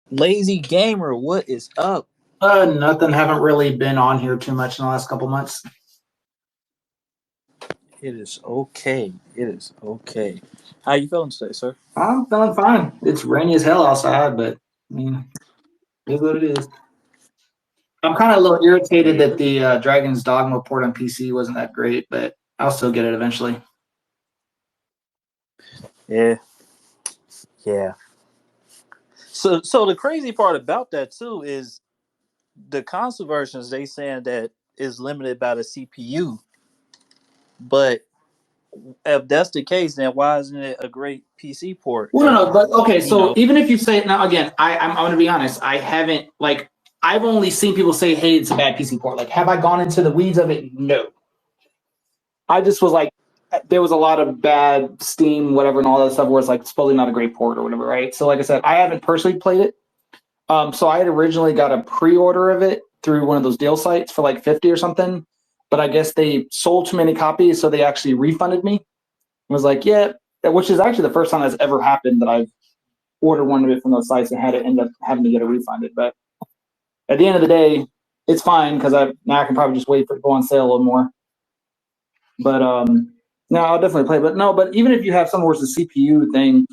Lazy gamer, what is up? Nothing. Haven't really been on here too much in the last couple months. It is okay. It is okay. How you feeling today, sir? I'm feeling fine. It's rainy as hell outside, but I mean, it is what it is. I'm kind of a little irritated that the Dragon's Dogma port on PC wasn't that great, but I'll still get it eventually. Yeah, yeah. So the crazy part about that too is the console versions. They saying that is limited by the CPU, but if that's the case, then why isn't it a great PC port? Well, no, no, but okay. You So know, even if you say now again, I'm going to be honest. I haven't I've only seen people say, "Hey, it's a bad PC port." Like, have I gone into the weeds of it? No. I just was like, there was a lot of bad Steam, whatever, and all that stuff where it's like supposedly not a great port or whatever, right? So, like I said, I haven't personally played it. So I had originally got a pre-order of it through one of those deal sites for like 50 or something, but I guess they sold too many copies, so they actually refunded me. I was like, yeah, which is actually the first time that's ever happened that I've ordered one of it from those sites and had it end up having to get it refunded. But at the end of the day, it's fine because now I can probably just wait for it to go on sale a little more. But no, I'll definitely play. But no, but even if you have somewhere where it's a CPU thing,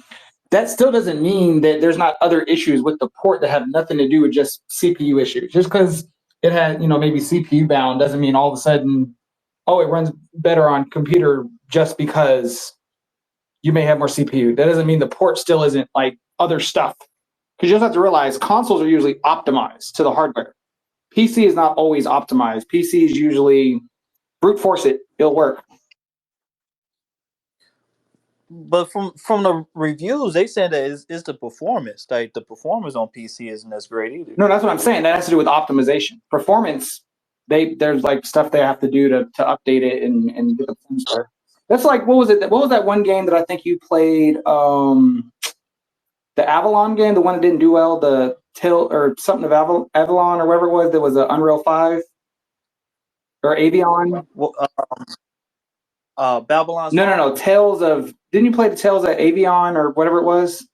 that still doesn't mean that there's not other issues with the port that have nothing to do with just CPU issues. Just because it had, maybe CPU bound doesn't mean all of a sudden, oh, it runs better on computer just because you may have more CPU. That doesn't mean the port still isn't like other stuff. Because you just have to realize consoles are usually optimized to the hardware. PC is not always optimized. PC is usually brute force it, it'll work. but from the reviews, they said that it's the performance. Like the performance on PC isn't as great either. No, that's what I'm saying. That has to do with optimization. Performance, there's like stuff they have to do to update it and get the performance better. That's like what was it? What was that one game that I think you played? The Avalon game, the one that didn't do well, the Till or something of Avalon or whatever it was. That was an Unreal 5 or Avion. Well, Babylon's No, no, Fall. no. Tales of. Didn't you play the Tales of Avion or whatever it was?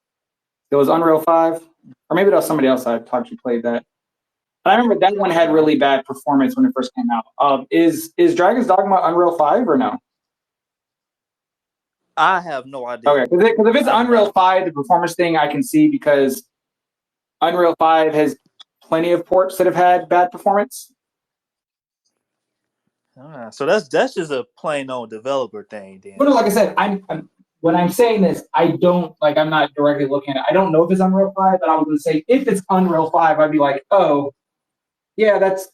It was Unreal 5, or maybe that was somebody else I talked you played that. I remember that one had really bad performance when it first came out. Is Dragon's Dogma Unreal 5 or no? I have no idea. Okay, because if it's Unreal 5, the performance thing I can see because Unreal 5 has plenty of ports that have had bad performance. So that's just a plain old developer thing, then. But no, like I said, when I'm saying this, I don't like I'm not directly looking at it. I don't know if it's Unreal 5, but I was going to say if it's Unreal 5, I'd be like, oh, yeah, that's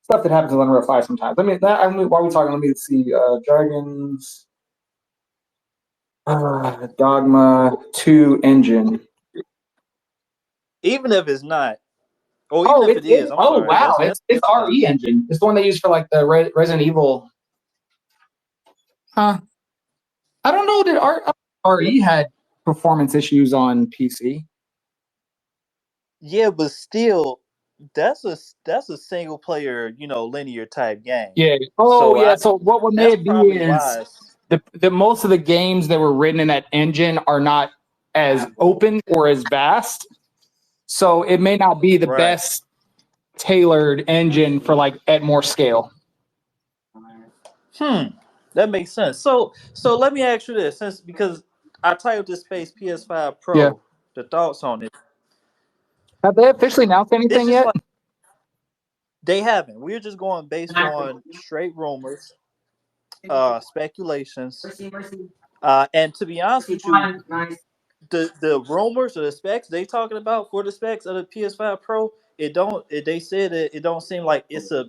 stuff that happens with Unreal 5 sometimes. While we're talking, let me see. Dragons Dogma 2 engine. Even if it's not, or even if it is, I'm sorry. Wow, it's RE engine. It's the one they use for like the Resident Evil. Huh? I don't know that RE had performance issues on PC. Yeah, but still, that's a single player, linear type game. Yeah. Oh, so yeah. So what may it be is the most of the games that were written in that engine are not as open or as vast. So it may not be the best tailored engine for like at more scale. That makes sense. So let me ask you this, because I titled this space PS5 Pro, the thoughts on it. Have they officially announced anything yet? They haven't. We're just going based on straight rumors, speculations, and to be honest with you, the rumors or the specs they talking about for the specs of the PS5 Pro, they said it don't seem like it's a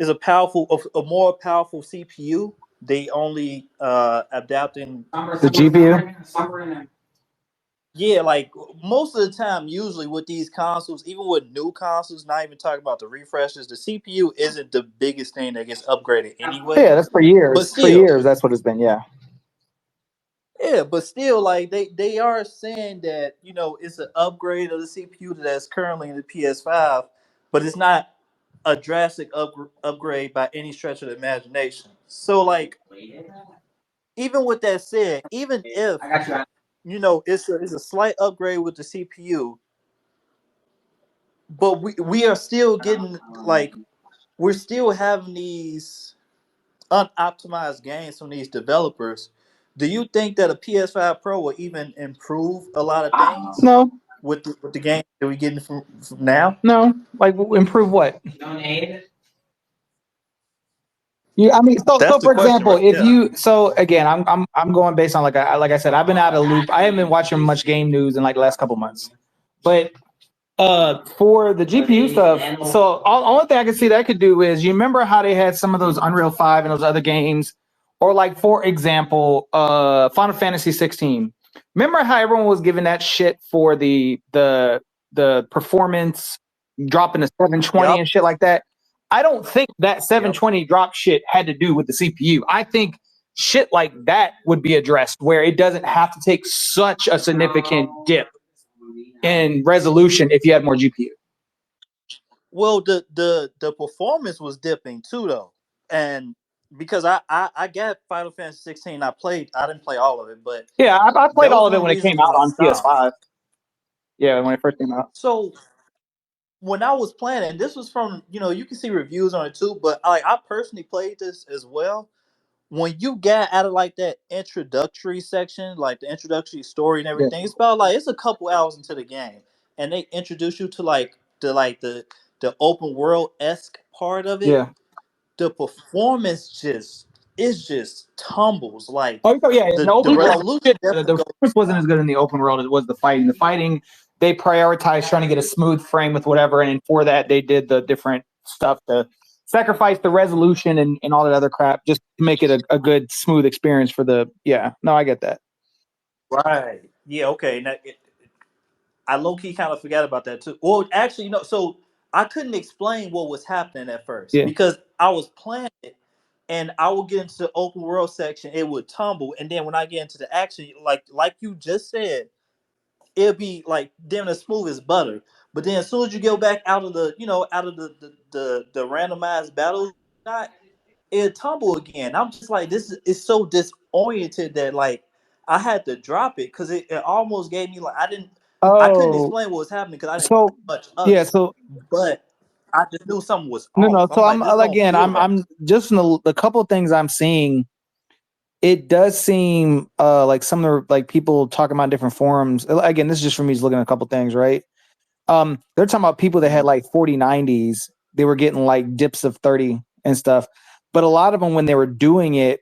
a more powerful CPU. They only adapting the GPU. Yeah, like most of the time, usually with these consoles, even with new consoles, not even talking about the refreshes, the CPU isn't the biggest thing that gets upgraded anyway. Yeah, that's for years. But still, for years, that's what it's been. Yeah. Yeah, but still, like they are saying that it's an upgrade of the CPU that's currently in the PS5, but it's not a drastic upgrade by any stretch of the imagination. So, like, even with that said, even if it's a slight upgrade with the CPU, but we are still getting like we're still having these unoptimized games from these developers. Do you think that a PS5 Pro will even improve a lot of things No, with the game that we're getting from now? no. Like improve what? You, I mean, That's so the for question example, right if there. you, so again, I'm going based on like I said, I've been out of loop. I haven't been watching much game news in like the last couple months, but for the GPU stuff, so only thing I can see that could do is you remember how they had some of those Unreal 5 and those other games, or like for example, Final Fantasy 16. Remember how everyone was giving that shit for the performance dropping to 720 Yep. and shit like that? I don't think that Yep. 720 drop shit had to do with the CPU. I think shit like that would be addressed where it doesn't have to take such a significant dip in resolution if you had more GPU. Well, the performance was dipping too though, and because I got Final Fantasy 16, I didn't play all of it, but Yeah, I played that all was of it one when it reason came out why I on stopped. PS5. Yeah, when it first came out. So when I was playing, and this was from you can see reviews on it too, but I personally played this as well. When you get out of like that introductory section, like the introductory story and Yeah, everything, it's about like it's a couple hours into the game, and they introduce you to the open world esque part of it. yeah. The performance just tumbles. Like Oh, yeah. In the the open world, resolution shit, definitely the goes performance wasn't as down. good in the open world as it was the fighting. The fighting, they prioritized trying to get a smooth frame with whatever, and for that, they did the different stuff to sacrifice the resolution and all that other crap just to make it a good, smooth experience for the. Yeah, no, I get that. Right. Yeah. Okay. Now, I low key kind of forgot about that too. Well, actually, so I couldn't explain what was happening at first Yeah. because I was playing it and I would get into the open world section, it would tumble, and then when I get into the action, like you just said, it'll be like damn as smooth as butter. But then as soon as you go back out of the randomized battle shot, it tumble again. I'm just like, this is so disoriented that like I had to drop it because it almost gave me like I couldn't Oh, explain what was happening because I didn't so play much of yeah, it, so but I just knew something was no, off. no. I'm So like, I'm this don't again, feel right. I'm just in the couple of things I'm seeing. It does seem like some of the like people talking about different forums. Again, this is just for me just looking at a couple things, right? They're talking about people that had like 4090s. They were getting like dips of 30 and stuff. But a lot of them, when they were doing it,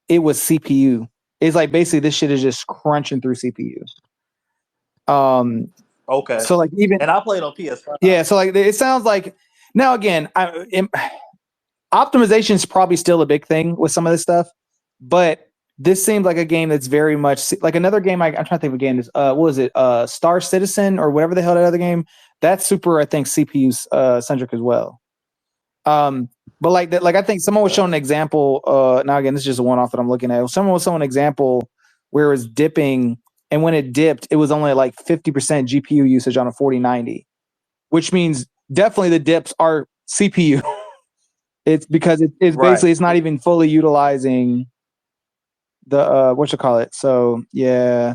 it was CPU. It's like basically this shit is just crunching through CPU. Um, Okay, so like even and I played on PS5. yeah, so like it sounds like now again, optimization is probably still a big thing with some of this stuff, but this seems like a game that's very much like another game. I'm trying to think of a game. Is what was it? Star Citizen or whatever the hell that other game. That's super, I think, CPU centric as well. But like that, like I think someone was showing an example. Now again, this is just a one off that I'm looking at. Someone was showing an example where it was dipping, and when it dipped, it was only like 50% GPU usage on a 4090, which means definitely the dips are CPU. It's because it's Right. basically it's not even fully utilizing the what you call it. So yeah,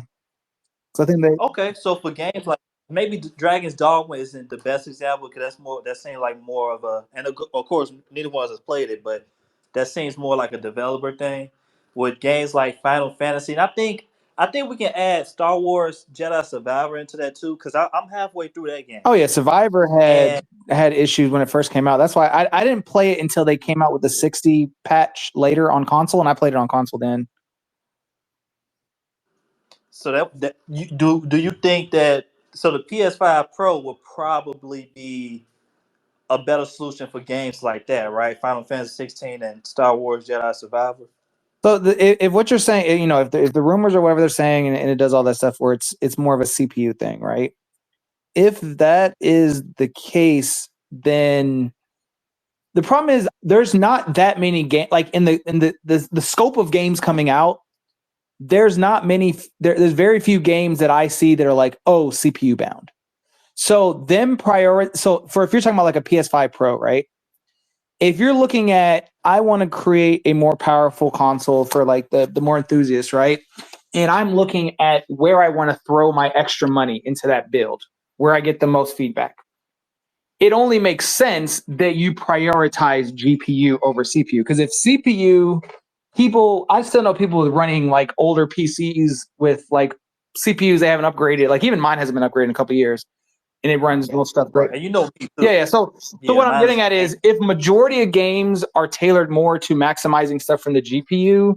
so I think they. Okay, so for games like maybe Dragon's Dogma isn't the best example because that seems like more of a, and of course neither one of us has played it, but that seems more like a developer thing. With games like Final Fantasy, and I think we can add Star Wars Jedi Survivor into that too because I'm halfway through that game, Oh yeah, Survivor and had issues when it first came out. That's why I didn't play it until they came out with the 60 patch later on console, and I played it on console then. so that do you think that so the PS5 Pro will probably be a better solution for games like that, right? Final Fantasy 16 and Star Wars Jedi Survivor. So if what you're saying, if the rumors or whatever they're saying, and it does all that stuff where it's more of a CPU thing, right? If that is the case, then the problem is there's not that many game like in the scope of games coming out. There's not many. There's very few games that I see that are like, oh, CPU bound. So them priority. So for if you're talking about like a PS5 Pro, right? If you're looking at, I want to create a more powerful console for like the more enthusiasts, right? and I'm looking at where I want to throw my extra money into that build, where I get the most feedback. It only makes sense that you prioritize GPU over CPU, because if CPU, I still know people with running like older PCs with like CPUs they haven't upgraded. Like even mine hasn't been upgraded in a couple of years, and it runs little stuff great. And you know me too. Yeah. So what I'm getting at is, if majority of games are tailored more to maximizing stuff from the GPU,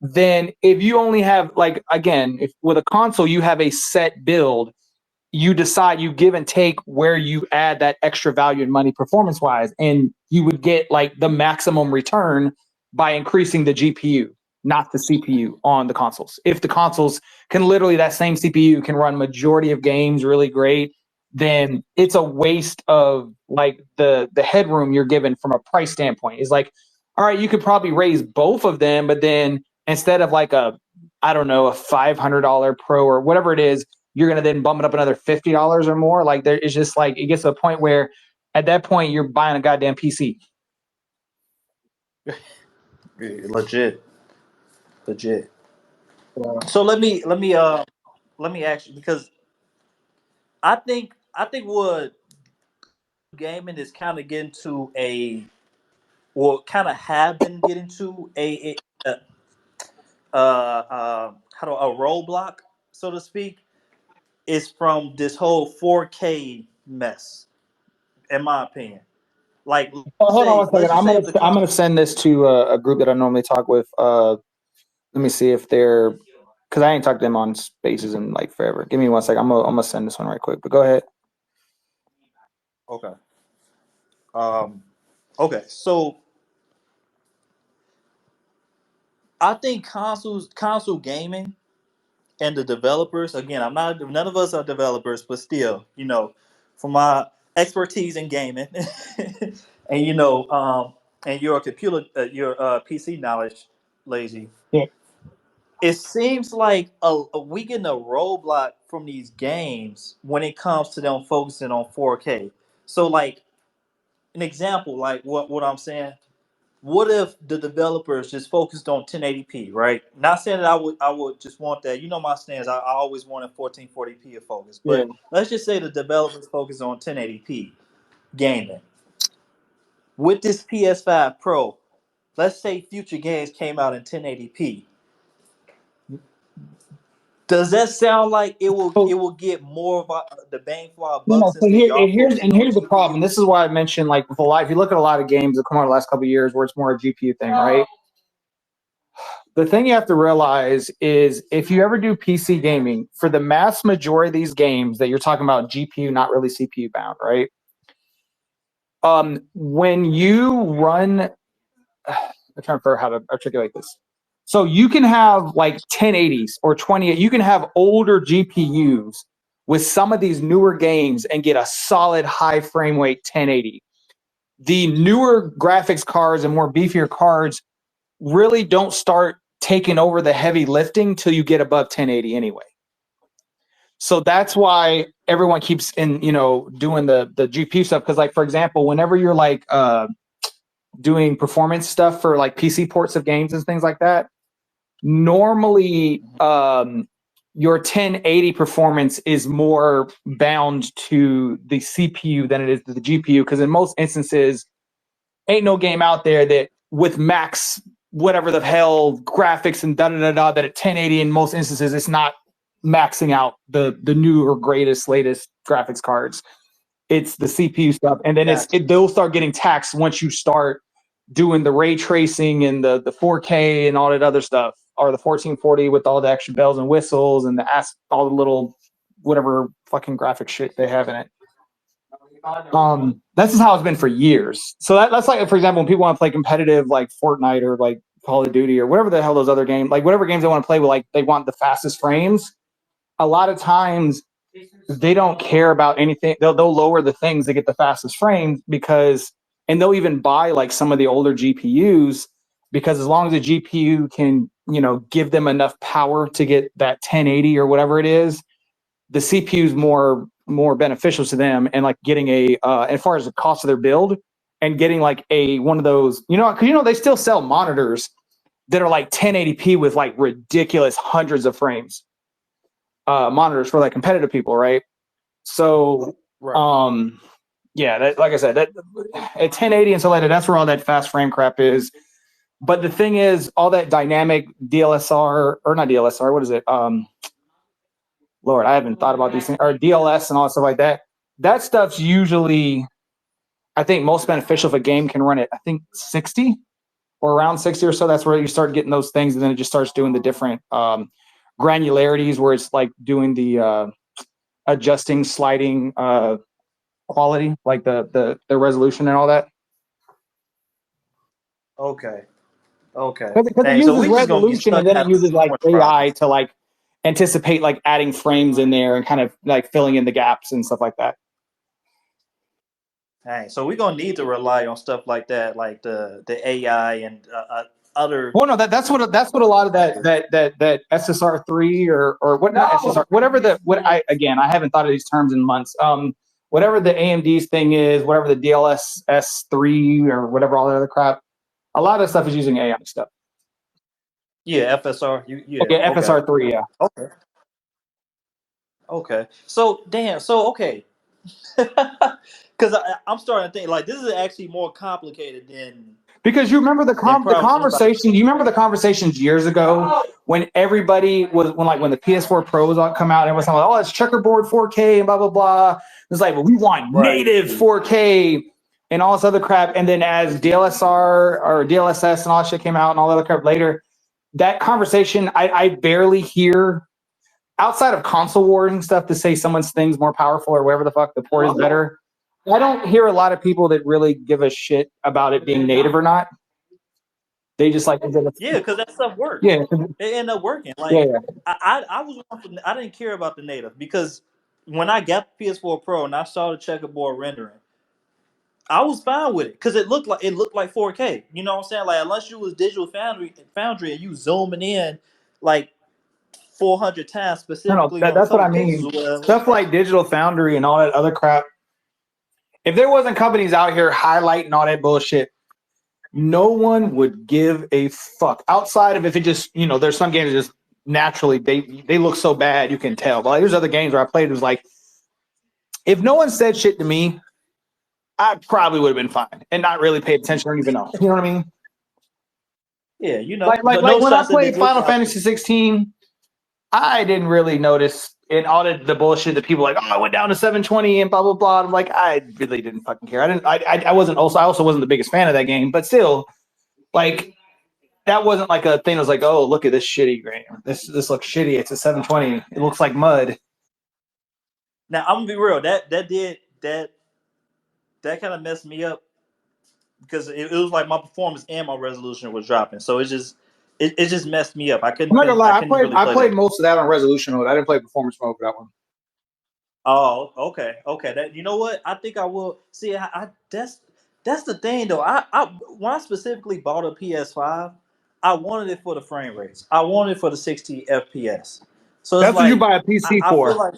then if you only have, like, again, if with a console you have a set build, you decide, you give and take where you add that extra value and money performance wise, and you would get like the maximum return by increasing the GPU, not the CPU on the consoles. If the consoles can literally, that same CPU can run majority of games really great, then it's a waste of like the headroom you're given from a price standpoint. Is like, all right, you could probably raise both of them, but then instead of like a, I don't know, a $500 Pro or whatever it is, you're going to then bump it up another $50 or more. Like, there is just like, it gets to a point where at that point you're buying a goddamn PC. Legit. So let me ask you, because I think what gaming is kind of getting to kind of have been getting to a roadblock, so to speak, is from this whole 4K mess, in my opinion. Like, Hold on one second. let's I'm gonna send this to a group that I normally talk with. Let me see if they're, because I ain't talked to them on Spaces in like forever. Give me 1 second. I'm gonna send this one right quick. But go ahead. Okay. Okay. So I think console gaming and the developers, again, none of us are developers, but still, from my expertise in gaming and and your PC knowledge, Lazy, Yeah. it seems like we getting a roadblock from these games when it comes to them focusing on 4K. So, like, an example, like what I'm saying. What if the developers just focused on 1080p, right? Not saying that I would just want that. You know my stance. I always wanted 1440p to focus. Yeah. But let's just say the developers focus on 1080p gaming. With this PS5 Pro, let's say future games came out in 1080p. Does that sound like it will get more of the bang for our buck, since So y'all focusing on here's the problem. GPU? This is why I mentioned, like, with a lot. If you look at a lot of games that come out in the last couple of years where it's more a GPU thing, right? The thing you have to realize is, if you ever do PC gaming, for the mass majority of these games that you're talking about, GPU, not really CPU bound, right? When you run, I'm trying to figure out how to articulate this. So you can have like 1080s or 20. You can have older GPUs with some of these newer games and get a solid high frame rate 1080. The newer graphics cards and more beefier cards really don't start taking over the heavy lifting till you get above 1080 anyway. So that's why everyone keeps doing the GPU stuff. Because, like, for example, whenever you're like doing performance stuff for like PC ports of games and things like that, normally your 1080 performance is more bound to the CPU than it is to the GPU. Because in most instances, ain't no game out there that with max whatever the hell graphics and da that at 1080, in most instances it's not maxing out the new or greatest latest graphics cards. It's the CPU stuff, and then they'll start getting taxed once you start doing the ray tracing and the 4K and all that other stuff, or the 1440 with all the extra bells and whistles and all the little whatever fucking graphic shit they have in it. That's just how it's been for years. So that's like, for example, when people want to play competitive like Fortnite or like Call of Duty or whatever the hell those other games, like whatever games they want to play with, like they want the fastest frames. A lot of times they don't care about anything. They'll lower the things that get the fastest frames, and they'll even buy like some of the older GPUs, because as long as the GPU can, give them enough power to get that 1080 or whatever it is, the CPU is more beneficial to them, and like getting as far as the cost of their build, and getting like one of those, because they still sell monitors that are like 1080p with like ridiculous hundreds of frames monitors for like competitive people, right? So, yeah, that, like I said, that at 1080 and so like that's where all that fast frame crap is. But the thing is, all that dynamic DLSR or not DLSR, what is it? Lord, I haven't thought about these things, or DLS and all that stuff like that. That stuff's usually, I think, most beneficial if a game can run at, I think, 60 or around 60 or so. That's where you start getting those things, and then it just starts doing the different granularities where it's like doing the adjusting, sliding quality, like the resolution and all that. Okay. Okay. Because it Dang, so uses we just gonna get resolution stuck and then it having uses like performance AI problems. to like anticipate like adding frames in there and kind of like filling in the gaps and stuff like that. Dang, so we're gonna need to rely on stuff like that, like the AI and other. Well, no, that's what a lot of that SSR3 or what, not SSR, whatever I haven't thought of these terms in months. Whatever the AMD's thing is, whatever the DLSS 3 or whatever all the other crap, a lot of stuff is using AI stuff. Yeah, FSR. Yeah. Okay, Okay. FSR3, yeah. Okay. Okay. So damn. So okay. Because I'm starting to think like this is actually more complicated than Because you remember the probably anybody. conversation. You remember the conversations years ago when everybody was when the PS4 Pros come out and everyone's like, oh, it's checkerboard 4K and blah blah blah. It's like, well, we want Right. native 4K and all this other crap. And then as DLSR or DLSS and all that shit came out and all that other crap later, that conversation I barely hear outside of console wars and stuff to say someone's thing's more powerful or whatever the fuck the port is better. I don't hear a lot of people that really give a shit about it being native or not. They just like, Yeah, because that stuff works. yeah, It ended up working. yeah, Like yeah. I was I didn't care about the native because when I got the PS4 Pro and I saw the checkerboard rendering, I was fine with it because it looked like 4K. You know what I'm saying? Like unless you was Digital Foundry and you zooming in like 400 times No, specifically on a that's what couple I pixels mean. or whatever. Stuff like Digital Foundry and all that other crap. If there wasn't companies out here highlighting all that bullshit, no one would give a fuck. Outside of if it just, there's some games that just naturally they look so bad you can tell. But like, there's other games where I played. It was like, if no one said shit to me, I probably would have been fine and not really pay attention or even know. You know what I mean? Yeah, you know, Like no when I shots at the played glitch Final out Fantasy 16, I didn't really notice in all the bullshit that people like, oh, I went down to 720 and blah blah blah. I'm like, I really didn't fucking care. I also wasn't the biggest fan of that game, but still, like, that wasn't like a thing that was like, oh, look at this shitty game. This looks shitty. It's a 720. It looks like mud. Now I'm gonna be real. That kind of messed me up because it was like my performance and my resolution was dropping. So it just messed me up. I'm not gonna I lie, couldn't really I play played that. most of that on resolution mode. I didn't play performance mode for that one. Oh, okay, okay. That you know what? I think I will see. That's the thing though. I when I specifically bought a PS5, I wanted it for the frame rates. I wanted it for the 60 FPS. So it's That's what you like buy a PC I feel for. like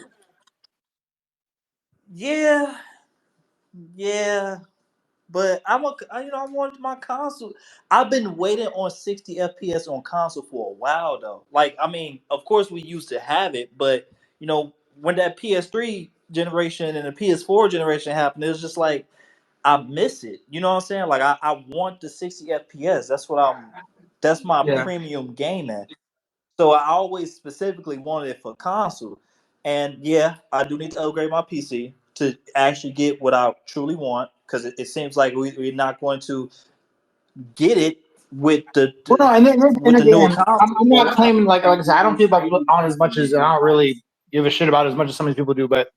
yeah, yeah. But I want my console. I've been waiting on 60 FPS on console for a while though. Like, I mean, of course we used to have it, but when that PS3 generation and the PS4 generation happened, it was just like I miss it. You know what I'm saying? Like I want the 60 FPS. That's my Yeah. premium gaming. So I always specifically wanted it for console. And yeah, I do need to upgrade my PC to actually get what I truly want because it seems like we're not going to get it with Well, no, and the newer again, console. I'm not claiming like I said, I don't feel about on as much as I don't really give a shit about as much as some of these people do. But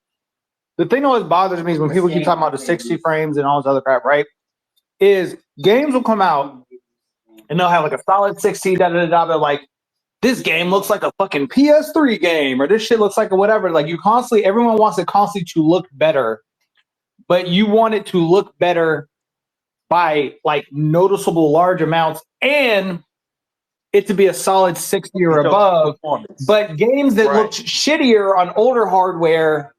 the thing that always bothers me is when people keep talking about the 60 frames and all this other crap, right? Is games will come out and they'll have like a solid 60, da da da da. But like, this game looks like a fucking PS3 game, or this shit looks like a whatever. Like, everyone wants it constantly to look better, but you want it to look better by like noticeable large amounts and it to be a solid 60 or above. Performance. But games that looked shittier on older hardware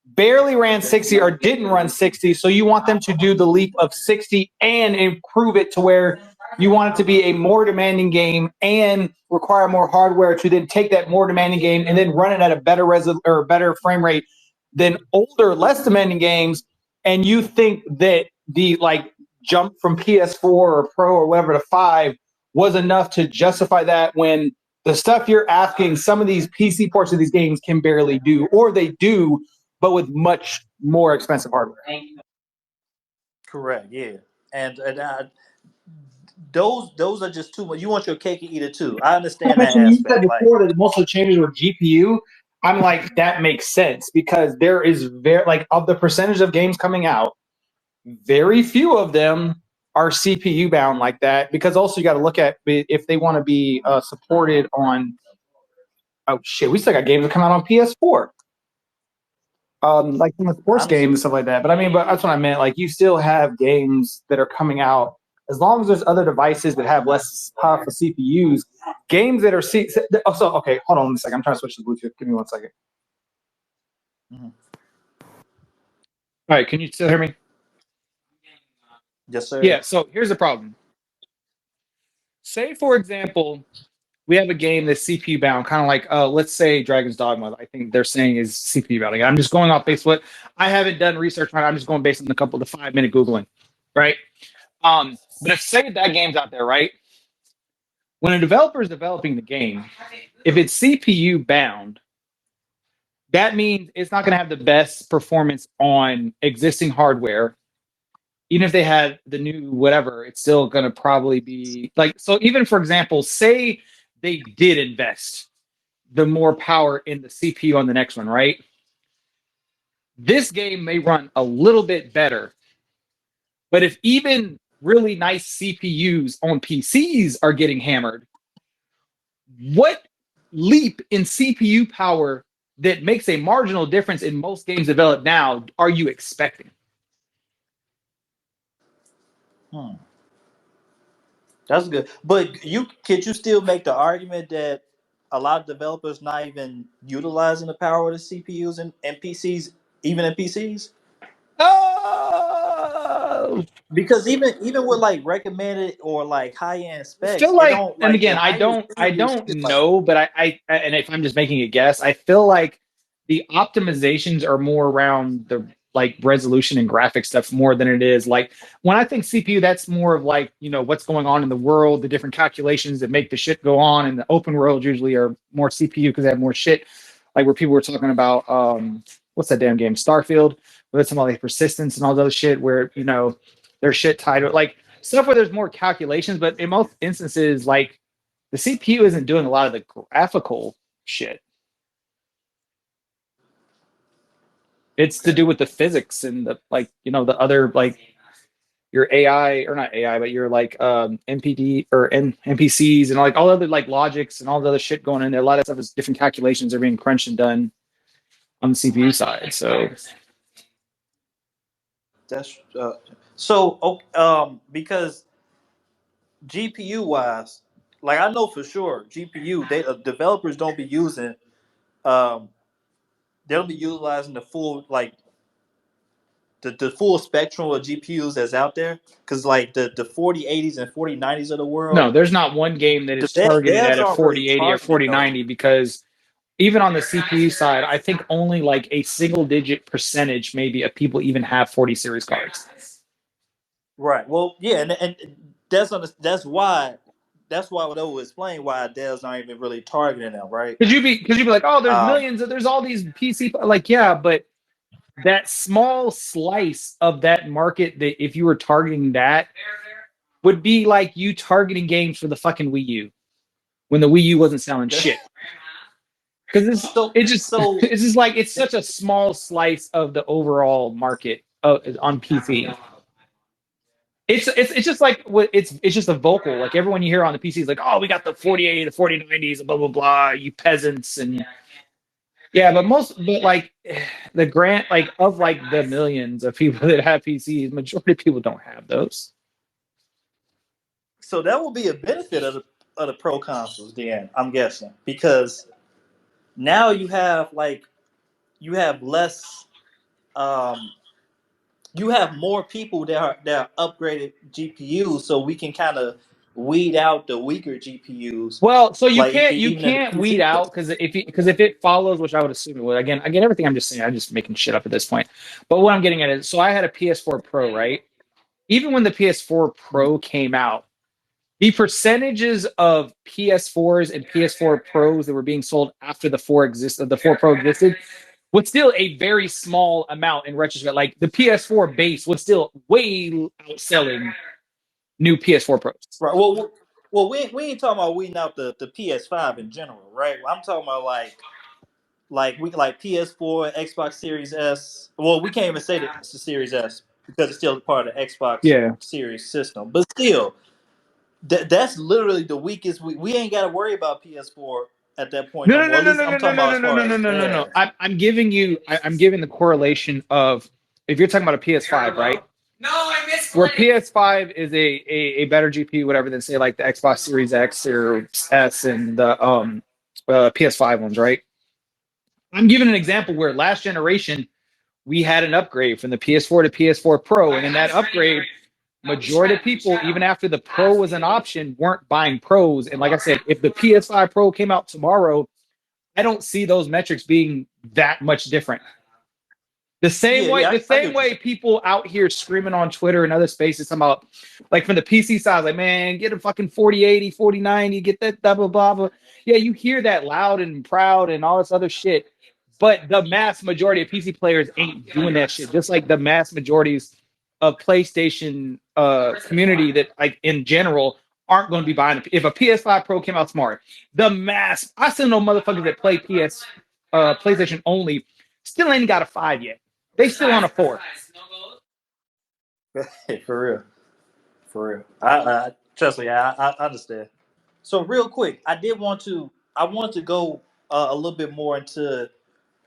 barely ran 60 or didn't run 60. So you want them to do the leap of 60 and improve it to where You want it to be a more demanding game and require more hardware to then take that more demanding game and then run it at a better or better frame rate than older, less demanding games. And you think that the jump from PS4 or Pro or whatever to 5 was enough to justify that, when the stuff you're asking some of these PC ports of these games can barely do, or they do, but with much more expensive hardware. Correct. Yeah. And those are just too much. You want your cake and eat it too. I understand that You said aspect. Like, before that most of the changes were GPU. I'm like, that makes sense, because there is of the percentage of games coming out, very few of them are CPU bound like that. Because also you got to look at if they want to be supported on. Oh shit, we still got games that come out on PS4. Like some of the sports games and stuff like that. But I mean, but that's what I meant. Like, you still have games that are coming out, as long as there's other devices that have less powerful CPUs. Games that are okay, hold on a second. I'm trying to switch to Bluetooth. Give me 1 second. mm-hmm. All right, can you still hear me? Yes, sir. Yeah. So here's the problem. Say, for example, we have a game that's CPU bound, kind of like, let's say Dragon's Dogma. I think they're saying is CPU bound. Again, I'm just going off based what I haven't done research on. I'm just going based on the 5-minute Googling, right? But if say that game's out there, right? When a developer is developing the game, if it's CPU bound, that means it's not going to have the best performance on existing hardware. Even if they had the new whatever, it's still going to probably be like, so even for example, say they did invest the more power in the CPU on the next one, right? This game may run a little bit better. But if even really nice CPUs on PCs are getting hammered, what leap in CPU power that makes a marginal difference in most games developed now are you expecting? That's good. But could you still make the argument that a lot of developers not even utilizing the power of the CPUs and PCs, even in PCs? Oh, Because even with like recommended or like high end specs, feel it like, don't and like again, the I highest don't shit like know, but and if I'm just making a guess, I feel like the optimizations are more around the resolution and graphic stuff more than it is like when I think CPU, that's more of like, what's going on in the world, the different calculations that make the shit go on. And the open world usually are more CPU because they have more shit, like where people were talking about what's that damn game, Starfield, where it's about like persistence and all the other shit where there's shit tied to it, like stuff where there's more calculations. But in most instances, like, the CPU isn't doing a lot of the graphical shit. It's to do with the physics and the the other your AI, or not AI, but your MPD or NPCs and like all other logics and all the other shit going in there. A lot of stuff is different calculations are being crunched and done on the CPU side. So that's because GPU wise, like I know for sure GPU developers don't be using um they'll be utilizing the full the full spectrum of GPUs that's out there, because like the 4080s and 4090s of the world, no, there's not one game that the is targeted at devs a aren't really 4080 or targeting those. 4090 because even on the CPU side, I think only like a single digit percentage maybe of people even have 40 series cards. Right. Well, yeah, and that's why what I will explain why devs aren't even really targeting them, right? Because you'd be like, oh, there's Um, millions, there's all these PC, like, yeah, but that small slice of that market, that if you were targeting that, would be like you targeting games for the fucking Wii U when the Wii U wasn't selling shit. Because so so it's just like, it's such a small slice of the overall market on PC. It's just like what it's just a vocal, like everyone you hear on the PC is like, oh, we got the 4080, the 4090s, blah blah blah, you peasants. And yeah, but like the grant, like of like the millions of people that have PCs, majority of people don't have those. so that will be a benefit of the pro consoles, then I'm guessing, because now you have less um you have more people that are upgraded GPUs, so we can kind of weed out the weaker GPUs. Well, so you Like can't you even in the can't weed PC space. out because if it follows, which I would assume it would. Again, everything I'm just saying, I'm just making shit up at this point. But what I'm getting at is, so I had a PS4 Pro, right? Even when the PS4 Pro came out, the percentages of PS4s and PS4 Pros that were being sold after the 4 Pro existed was still a very small amount in retrospect. Like the PS4 base was still way outselling new PS4 Pros. Right. Well, we ain't talking about weeding out the PS5 in general, right? I'm talking about like PS4, Xbox Series S. Well, we can't even say that it's the Series S because it's still part of the Xbox Yeah. Series system. But still, that's literally the weakest. We ain't got to worry about PS4 at that point No, no no, more. no, At no, least no, I'm no, no, talking no, about no, as no, far no, no, as no, no, no. that. I'm giving you. I'm giving the correlation of if you're talking about a PS5, right? No, I missed. Where PS5 is a better GPU, whatever, than say like the Xbox Series X or S and the PS5 ones, right? I'm giving an example where last generation we had an upgrade from the PS4 to PS4 Pro, and in that upgrade, majority of people, even after the Pro was an option, weren't buying Pros. And like I said, if the PS5 Pro came out tomorrow, I don't see those metrics being that much different. The same Yeah, way, yeah, the I get same what you're way saying. people out here screaming on Twitter and other spaces about, like from the PC side, like, man, get a fucking 4080, 4090, get that blah, blah, blah, blah. Yeah, you hear that loud and proud and all this other shit. But the mass majority of PC players ain't doing that shit. Just like the mass majorities of PlayStation community that, like, in general, aren't going to be buying it. If a PS5 Pro came out tomorrow, the mass, I still know motherfuckers that play PlayStation only, still ain't got a 5 yet. They still on a 4. For real, for real. I trust me. I understand. So real quick, I want to go a little bit more into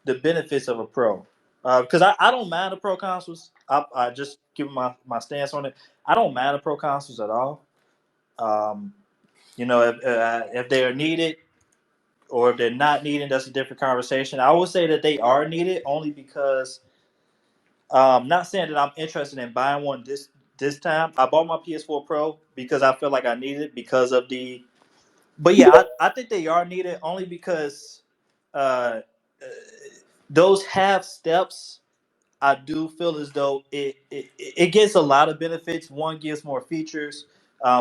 the benefits of a pro because I don't mind the pro consoles. I just give my stance on it. I don't mind the pro consoles at all. Um, if they are needed or if they're not needed, that's a different conversation. I would say that they are needed only because not saying that I'm interested in buying one this time. I bought my PS4 Pro because I feel like I need it because of the. But yeah, I think they are needed only because uh, uh, those half steps. I do feel as though it gets a lot of benefits. One gives more features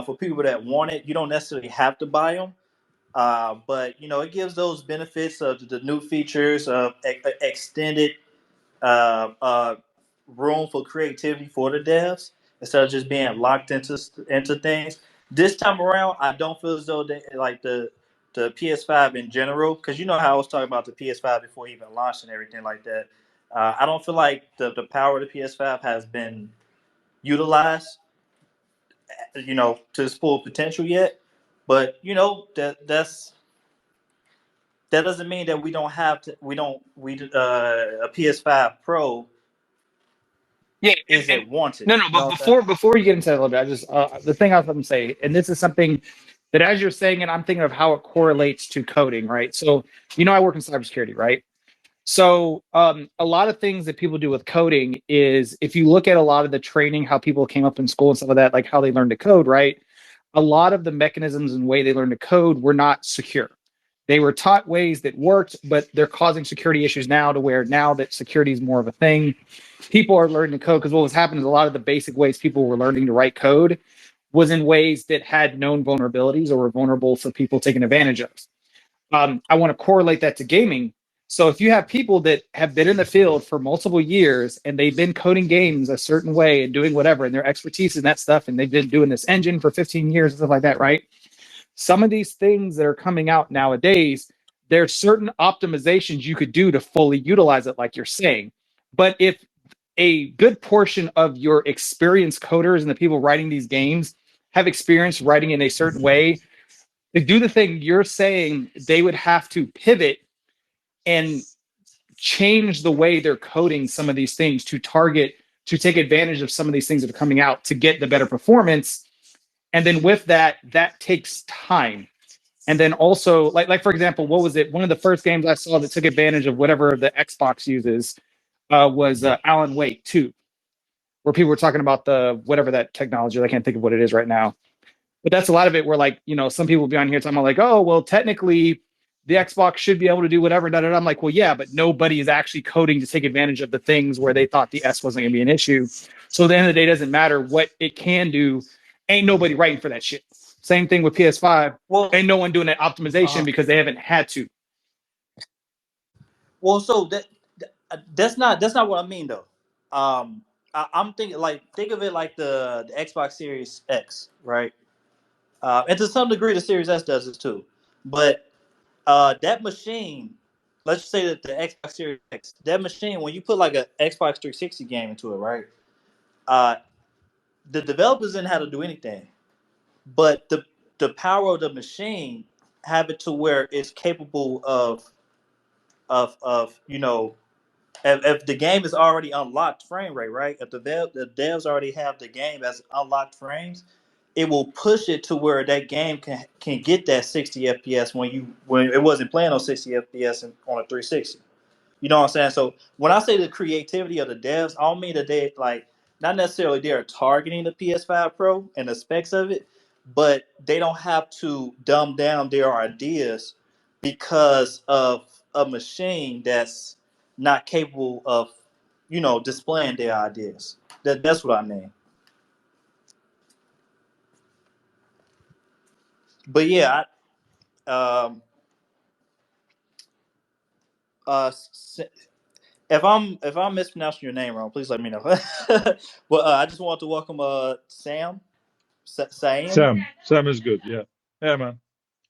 for people that want it. You don't necessarily have to buy them, but it gives those benefits of the new features of extended uh, uh, room for creativity for the devs instead of just being locked into things. This time around, I don't feel as though they like the PS5 in general, because you know how I was talking about the PS5 before it even launched and everything like that. I don't feel like the power of the PS5 has been utilized, to its full potential yet. But that doesn't mean that we don't have to. We don't. We A PS5 Pro Yeah, and isn't wanted. no, no. You know But what I'm saying? before we get into that a little bit, I just the thing I was going to say, and this is something that as you're saying it, I'm thinking of how it correlates to coding, right? So I work in cybersecurity, right? So a lot of things that people do with coding is if you look at a lot of the training, how people came up in school and stuff like that, like how they learn to code, right? A lot of the mechanisms and way they learn to code were not secure. They were taught ways that worked, but they're causing security issues now to where now that security is more of a thing, people are learning to code because what was happening is a lot of the basic ways people were learning to write code was in ways that had known vulnerabilities or were vulnerable for people taking advantage of. I want to correlate that to gaming. So if you have people that have been in the field for multiple years and they've been coding games a certain way and doing whatever, and their expertise in that stuff, and they've been doing this engine for 15 years and stuff like that, right? Some of these things that are coming out nowadays, there's certain optimizations you could do to fully utilize it, like you're saying. But if a good portion of your experienced coders and the people writing these games have experience writing in a certain way, to do the thing you're saying, they would have to pivot and change the way they're coding some of these things to take advantage of some of these things that are coming out to get the better performance. And then with that, that takes time. And then also, like for example, what was it? One of the first games I saw that took advantage of whatever the Xbox uses was Alan Wake 2, where people were talking about the whatever that technology. I can't think of what it is right now. But that's a lot of it where, like, some people will be on here talking about, like, oh, well, technically the Xbox should be able to do whatever. Da, da, da. I'm like, well, yeah, but nobody is actually coding to take advantage of the things where they thought the S wasn't going to be an issue. So at the end of the day, it doesn't matter what it can do. Ain't nobody writing for that shit. Same thing with PS5. Well, Ain't no one doing that optimization because they haven't had to. well, so that's not what I mean though. I'm thinking like think of it like the Xbox Series X, right? And to some degree, the Series S does this too. But that machine, let's say that the Xbox Series X, that machine, when you put like a Xbox 360 game into it, right? Uh, the developers didn't have to do anything, but the power of the machine have it to where it's capable of if the game is already unlocked frame rate, right? If the devs already have the game as unlocked frames, it will push it to where that game can get that 60 FPS when it wasn't playing on 60 FPS on a 360. You know what I'm saying? So when I say the creativity of the devs, I don't mean that they like not necessarily they're targeting the PS5 Pro and the specs of it, but they don't have to dumb down their ideas because of a machine that's not capable of, displaying their ideas. That's what I mean. But yeah, uh, if I'm mispronouncing your name wrong, please let me know. Well, I just want to welcome Sam. Sam. Sam is good. Yeah. Yeah, man.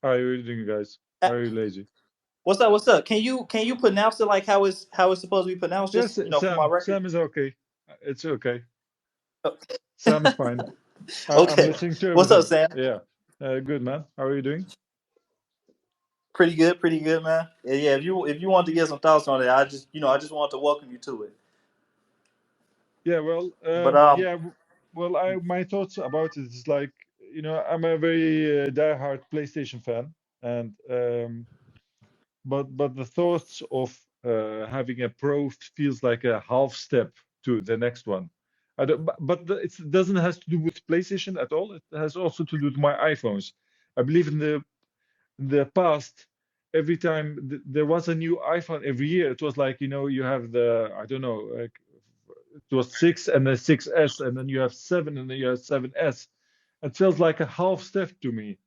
How are you doing, guys? Uh, Are you lazy? What's up? What's up? Can you pronounce it like how it's supposed to be pronounced? Yes, Just for my record. Sam is okay. It's okay. Sam is fine. I'm Okay. listening to What's up, everything. Sam? Yeah. Good, man. How are you doing? Pretty good, man. Yeah. If you want to get some thoughts on it, I just want to welcome you to it. Yeah. Well. But Yeah. Well, my thoughts about it is like, I'm a very diehard PlayStation fan, and but the thoughts of having a pro feels like a half step to the next one. I don't, but it doesn't has to do with PlayStation at all. It has also to do with my iPhones. I believe in the past, every time there was a new iPhone every year, it was like, you have the, I don't know, like it was 6 and then 6S, and then you have 7 and then you have 7S. It feels like a half step to me.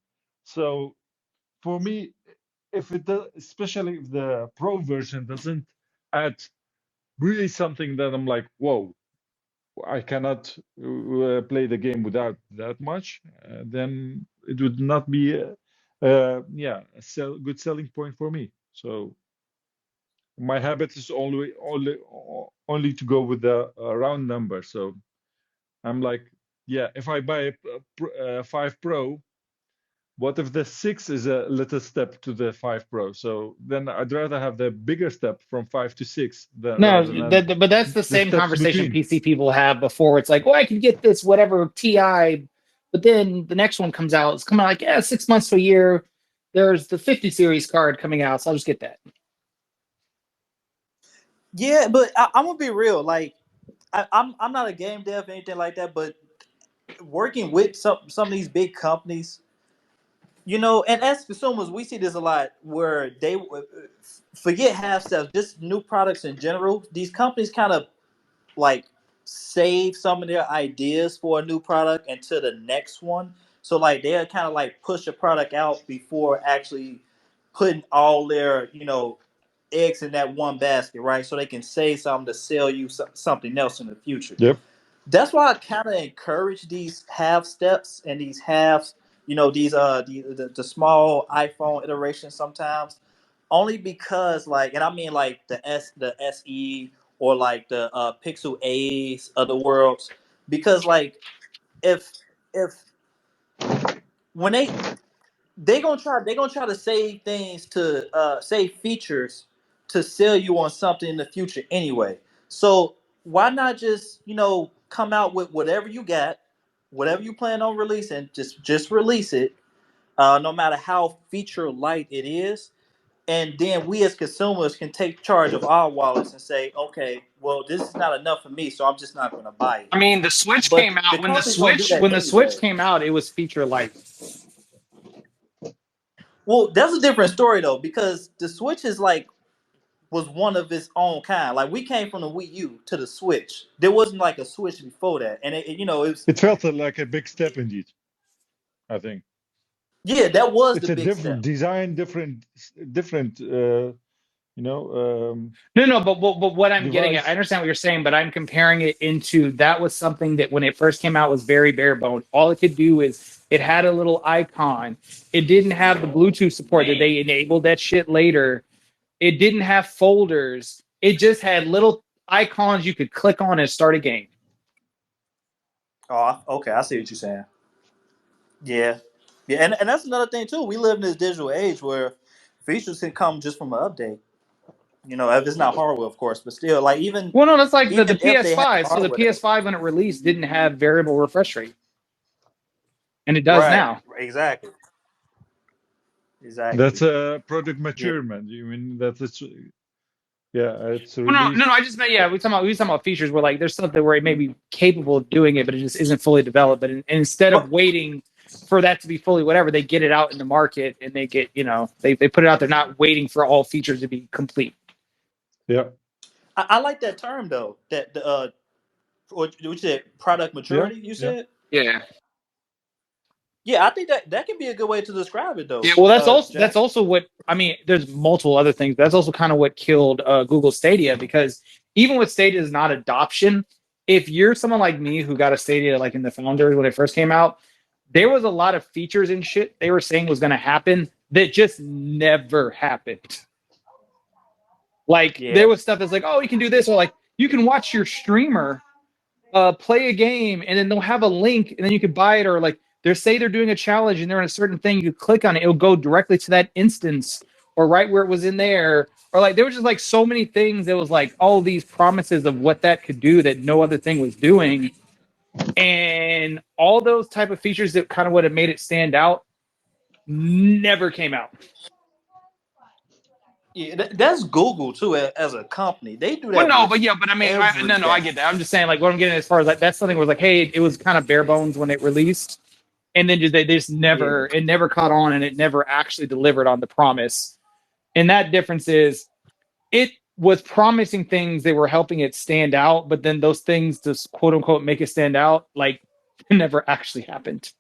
So for me, if it does, especially if the pro version doesn't add really something that I'm like, whoa, I cannot play the game without that much, then it would not be, yeah, good selling point for me. So my habit is only to go with the round number. So I'm like, yeah, if I buy a 5 Pro, what if the 6 is a little step to the 5 Pro? So then I'd rather have the bigger step from 5 to 6 than No, rather than but that's the the same steps conversation between. PC people have before. It's like, oh, I can get this whatever TI, but then the next one comes out. It's coming out like, yeah, 6 months to a year. There's the 50 series card coming out, so I'll just get that. yeah, but I'm gonna be real. Like I'm not a game dev or anything like that, but working with some of these big companies, and as consumers, we see this a lot where they forget half steps, just new products in general. These companies kind of like save some of their ideas for a new product until the next one. So like they'll kind of like push a product out before actually putting all their eggs in that one basket, right? So they can save something to sell you something else in the future. Yep. That's why I kind of encourage these half steps and these halves. These the small iPhone iterations sometimes, only because like, and I mean like the SE or like the Pixel A's of the world, because like if if when they gonna try to save things to save features to sell you on something in the future anyway. So why not just come out with whatever you got, whatever you plan on releasing, just release it, no matter how feature light it is, and then we as consumers can take charge of our wallets and say, okay, well, this is not enough for me, so I'm just not going to buy it. I mean, the Switch But came the out company's going to do that when the Switch anyway. came out, it was feature light. Well, that's a different story though, because the Switch is like was one of its own kind. Like we came from the Wii U to the Switch. There wasn't like a Switch before that, and it was It felt like a big step indeed, I think. yeah, that was the It's a big different step. design, different, No, but what I'm getting at, I device. understand what you're saying, but I'm comparing it into that was something that when it first came out was very bare bones. All it could do is it had a little icon. It didn't have the Bluetooth support that they enabled that shit later. It didn't have folders. It just had little icons you could click on and start a game. Oh, okay, I see what you're saying. Yeah, yeah, and that's another thing too. We live in this digital age where features can come just from an update. If it's not hardware, of course, but still, like Well, no, that's like the even if they have PS5. So the hardware, PS5 when it released didn't have variable refresh rate, and it does right? now. Exactly, That's exactly. a product Yeah. maturement. You mean that it's it's Well, no. released. I just meant we talking about features where like there's something where it may be capable of doing it, but it just isn't fully developed. But instead of But waiting for that to be fully whatever, they get it out in the market and they get they put it out there, not waiting for all features to be complete. Yeah, I like that term though. That the what you said, product yeah, maturity. You yeah. said. Yeah. Yeah, I think that can be a good way to describe it, Yeah, though. well, that's Jack. also what I mean. There's multiple other things. That's also kind of what killed Google Stadia because even with Stadia's not adoption, if you're someone like me who got a Stadia like in the founders when it first came out, there was a lot of features and shit they were saying was going to happen that just never happened. Like there Yeah, was stuff that's like, oh, you can do this, or like you can watch your streamer play a game and then they'll have a link and then you could buy it, or like they're doing a challenge and they're in a certain thing, you click on it, it'll go directly to that instance or right where it was in there, or like there was just like so many things that was like all these promises of what that could do that no other thing was doing, and all those type of features that kind of would have made it stand out never came out. yeah. That's Google too, as a company. They do Well, that no, with but yeah, but I mean, no, I everything. get that. I'm just saying, like, what I'm getting as far as like that's something was like, hey, it was kind of bare bones when it released, and then they just Yeah, never caught on, and it never actually delivered on the promise. And that difference is, it was promising things that were helping it stand out, but then those things just quote unquote make it stand out, like, never actually happened.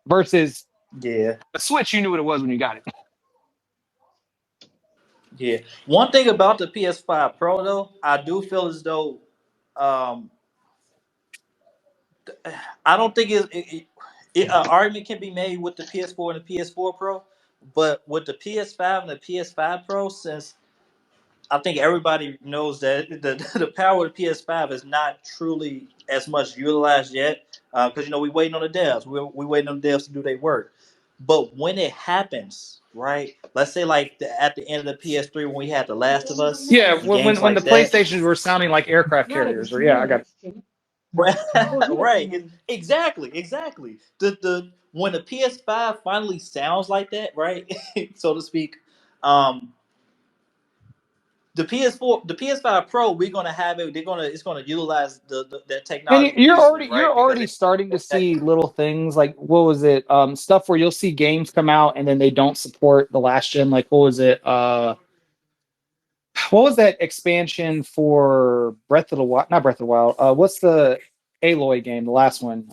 Versus yeah, a Switch, you knew what it was when you got it. yeah. One thing about the PS5 Pro, though, I do feel as though, um, I don't think an argument can be made with the PS4 and the PS4 Pro, but with the PS5 and the PS5 Pro, since I think everybody knows that the power of the PS5 is not truly as much utilized yet, because we waiting on the devs. We waiting on the devs to do their work. But when it happens, right? Let's say like at the end of the PS3 when we had The Last of Us Yeah, and games when the like that. PlayStations were sounding like aircraft carriers, or yeah, I got it. Right, right. Exactly. The when the PS5 finally sounds like that, right, so to speak, um, the PS4, the PS5 Pro, we're gonna have it. It's gonna utilize that And technology easily, you're right? Because already starting to see little things like what was it? Stuff where you'll see games come out and then they don't support the last gen. Like what was it? What was that expansion for Breath of the Wild? Not Breath of the Wild. What's the Aloy game? The last one.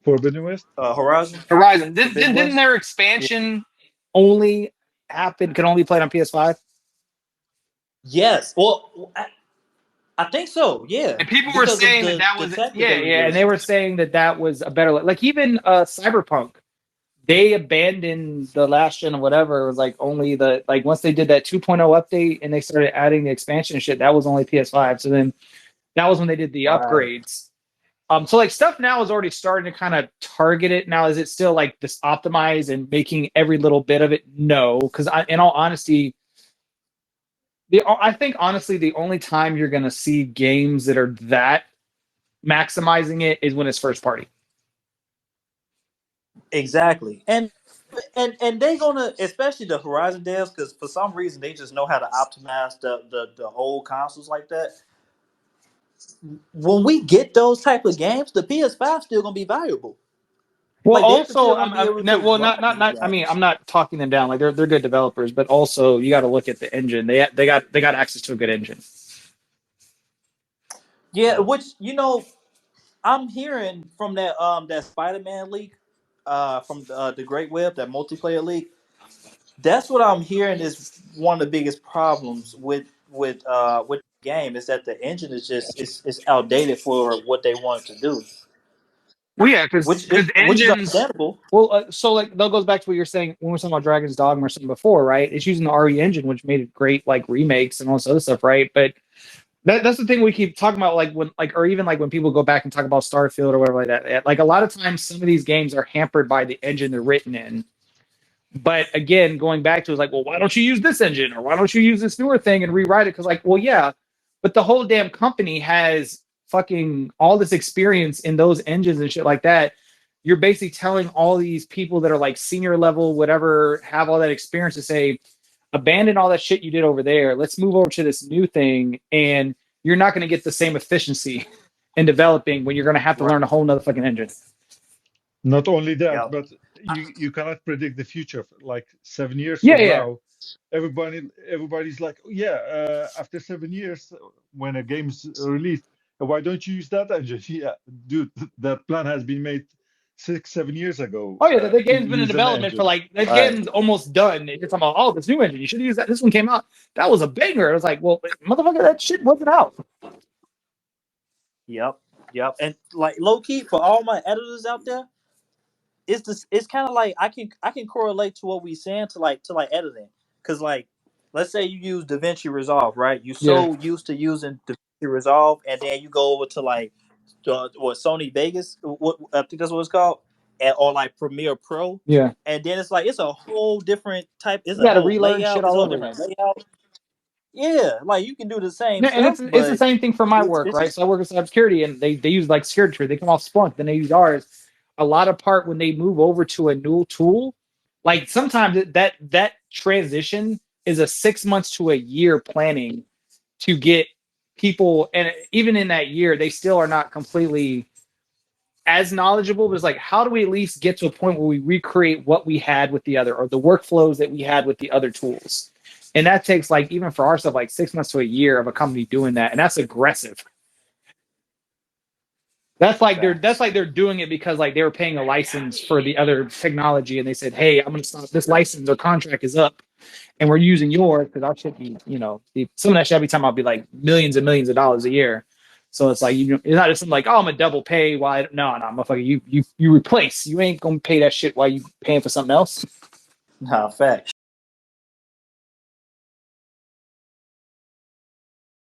Forbidden West. Horizon Horizon. Forbidden Didn't West. their Yeah. expansion only happen? Can only be played on PS5? Yes. Well, I think so. Yeah, And people were because of saying that the that the was tech that yeah, they were yeah, and they using. were saying that that was a better like even Cyberpunk. They abandoned the last gen or whatever. It was like only the like once they did that 2.0 update and they started adding the expansion and shit, that was only PS5. So then that was when they did the Right. upgrades. So like stuff now is already starting to kind of target it. Now is it still like this optimized and making every little bit of it? No, because in all honesty, I think honestly the only time you're gonna see games that are that maximizing it is when it's first party. Exactly. And And they gonna, especially the Horizon devs, because for some reason they just know how to optimize the old consoles like that. When we get those type of games, the PS5 still gonna be valuable. Well, Like they're also, still gonna be able to run these I mean, games. I'm not talking them down. Like they're good developers, but also you got to look at the engine. They got access to a good engine. Yeah, which I'm hearing from that Spider-Man leak, from the Great Web, that multiplayer leak. That's what I'm hearing is one of the biggest problems with the game is that the engine is just it's outdated for what they want to do, Well, yeah, because which is engines. understandable. Well, so like that goes back to what you're saying when we were talking about Dragon's Dogma or something before, right? It's using the RE engine, which made it great, like remakes and all this other stuff, right? But that's the thing we keep talking about, like when, like, or even like when people go back and talk about Starfield or whatever like that. Like a lot of times, some of these games are hampered by the engine they're written in. But again, going back to, it's like, well, why don't you use this engine or why don't you use this newer thing and rewrite it? Because, like, well, yeah, but the whole damn company has fucking all this experience in those engines and shit like that. You're basically telling all these people that are like senior level, whatever, have all that experience to say, abandon all that shit you did over there. Let's move over to this new thing. And you're not going to get the same efficiency in developing when you're going to have to Right. learn a whole nother fucking engine. Not only that, Yep. but you cannot predict the future. Like 7 years Yeah, from yeah. now, everybody's like, oh, yeah, after 7 years, when a game's released, why don't you use that engine? Yeah, dude, that plan has been made 6, 7 years ago. Oh yeah, the To game's been in use an development for engine. like that Right. game's almost done. You're talking about, oh, this new engine, you should use that. This one came out. That was a banger. I was like, well, motherfucker, that shit wasn't out. Yep. Yep. And like low key for all my editors out there, it's kind of like I can correlate to what we saying to editing, because like let's say you use DaVinci Resolve, right? You Yeah, so used to using DaVinci Resolve, and then you go over to like what Sony Vegas, what I think that's what it's called, or like Premiere Pro, yeah. and then it's like it's a whole different type. It's You a got to whole relearn shit layout. It's a all whole over different again. layout. Yeah, like you can do the same Yeah, and stuff, it's the but same thing for my work, it's right? just So I work in cybersecurity, and they use like security tree. They come off Splunk, then they use ours. A lot of part when they move over to a new tool, like sometimes that transition is a 6 months to a year planning to get people, and even in that year, they still are not completely as knowledgeable, but it's like, how do we at least get to a point where we recreate what we had with the other, or the workflows that we had with the other tools? And that takes, like, even for our stuff, like 6 months to a year of a company doing that. And that's aggressive. That's facts. like they're doing it because like they were paying a license for the other technology and they said, hey, I'm gonna stop, this license or contract is up and we're using yours because our shit be, some of that shit every time I'll be like millions and millions of dollars a year. So it's like, it's not just something like, oh, I'm a double pay. Why? No, motherfucker, you replace. You ain't gonna pay that shit while you paying for something else. Nah, fact.